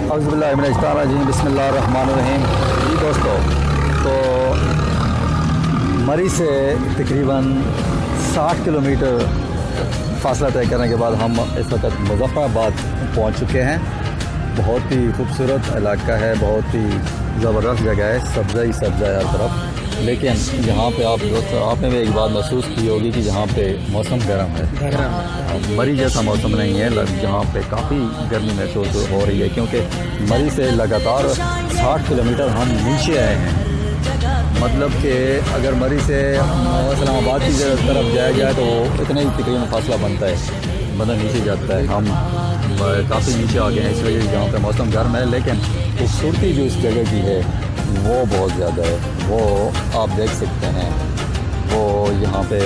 औज़ुबिल्लाहिमिनश्शैतानिर्रजीम बिस्मिल्लाहिर्रहमानिर्रहीम। जी दोस्तों, तो मरी से तकरीबन 60 किलोमीटर फासला तय करने के बाद हम इस वक्त मुज़फ़्फ़राबाद पहुंच चुके हैं। बहुत ही खूबसूरत इलाका है, बहुत ही ज़बरदस्त जगह है, सब्ज़ा ही सब्ज़ा है हर तरफ। लेकिन यहाँ पे आप दोस्तों, आपने भी एक बात महसूस की होगी कि यहाँ पे मौसम गर्म है। मरी जैसा मौसम नहीं है, जहाँ पे काफ़ी गर्मी महसूस हो रही है, क्योंकि मरी से लगातार 60 किलोमीटर हम नीचे आए हैं। मतलब कि अगर मरी से इस्लामाबाद की तरफ जाया जाए तो इतना ही तकरीबन फासला बनता है, मतलब नीचे जाता है। हम काफ़ी नीचे आ गए हैं इस वजह से जहाँ पे मौसम गर्म है, लेकिन खूबसूरती जो इस जगह की है वो बहुत ज़्यादा है। वो आप देख सकते हैं, वो यहाँ पे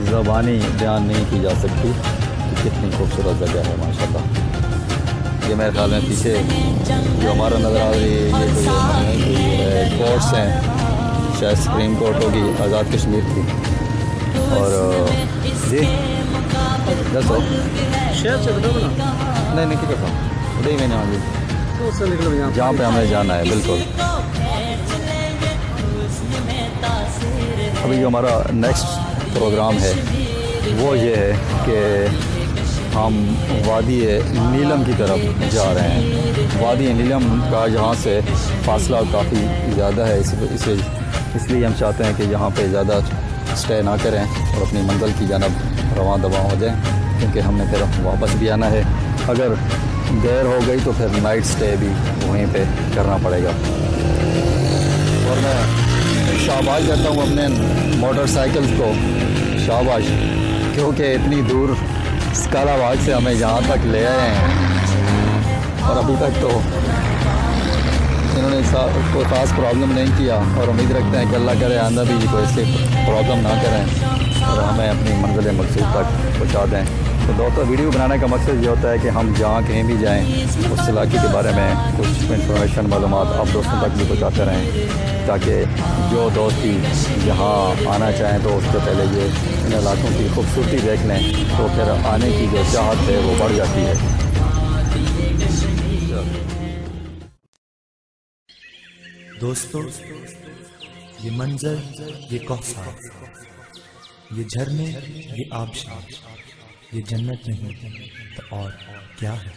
ज़बानी बयान नहीं की जा सकती कि कितनी खूबसूरत जगह है माशाल्लाह। ये मेरे ख्याल में पीछे जो हमारा नज़र आ रही है, ये कोई कोर्ट्स हैं, शायद सुप्रीम कोर्ट होगी, आज़ाद कश्मीर की। और जी दसो नहीं क्या करता हूँ मैंने आगे जहाँ पे हमें जाना है। बिल्कुल, अभी जो हमारा नेक्स्ट प्रोग्राम है वो ये है कि हम वादी नीलम की तरफ जा रहे हैं। वादी नीलम का यहाँ से फासला काफ़ी ज़्यादा है, इसलिए हम चाहते हैं कि यहाँ पे ज़्यादा स्टे ना करें और अपनी मंजिल की जानब रवां दवा हो जाएं, क्योंकि हमने फिर वापस भी आना है। अगर देर हो गई तो फिर नाइट स्टे भी वहीं पे करना पड़ेगा। और मैं शाबाश करता हूँ अपने मोटरसाइकिल को, शाबाश, क्योंकि इतनी दूर स्कालाबाद से हमें यहाँ तक ले आए हैं और अभी तक तो इन्होंने कोई ख़ास प्रॉब्लम नहीं किया। और उम्मीद रखते हैं कि अल्लाह करे आंदा भी कोई ऐसे प्रॉब्लम ना करें और हमें अपनी मंजिल मकसूद तक पहुँचा दें। तो दोस्तों, वीडियो बनाने का मकसद ये होता है कि हम जहाँ कहीं भी जाएँ उस इलाके के बारे में कुछ इन्फॉर्मेशन मालूमात आप दोस्तों तक भी पहुँचाते रहें, ताकि जो दोस्त भी यहाँ आना चाहें तो उससे पहले ये इन इलाकों की खूबसूरती देख लें, तो फिर आने की जो चाहत है वो बढ़ जाती है। दोस्तों, ये मंजर, ये कौसर, ये झरने, ये आबशार, ये जन्नत नहीं तो और क्या है।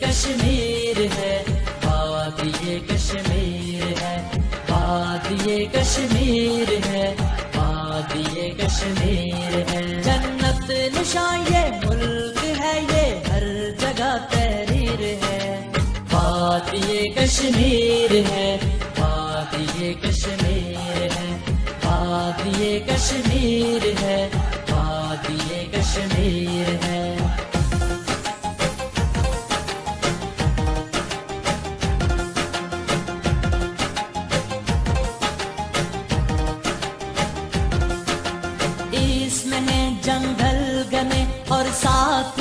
कश्मीर है, वादिये कश्मीर है, वादिये कश्मीर है, वादिये कश्मीर है। जन्नत निशां ये मुल्क है, ये हर जगह तहरीर है। वादिये कश्मीर है, वादिये कश्मीर है, वादिये कश्मीर है, वादिये कश्मीर है। इसमें है जंगल घने और साथ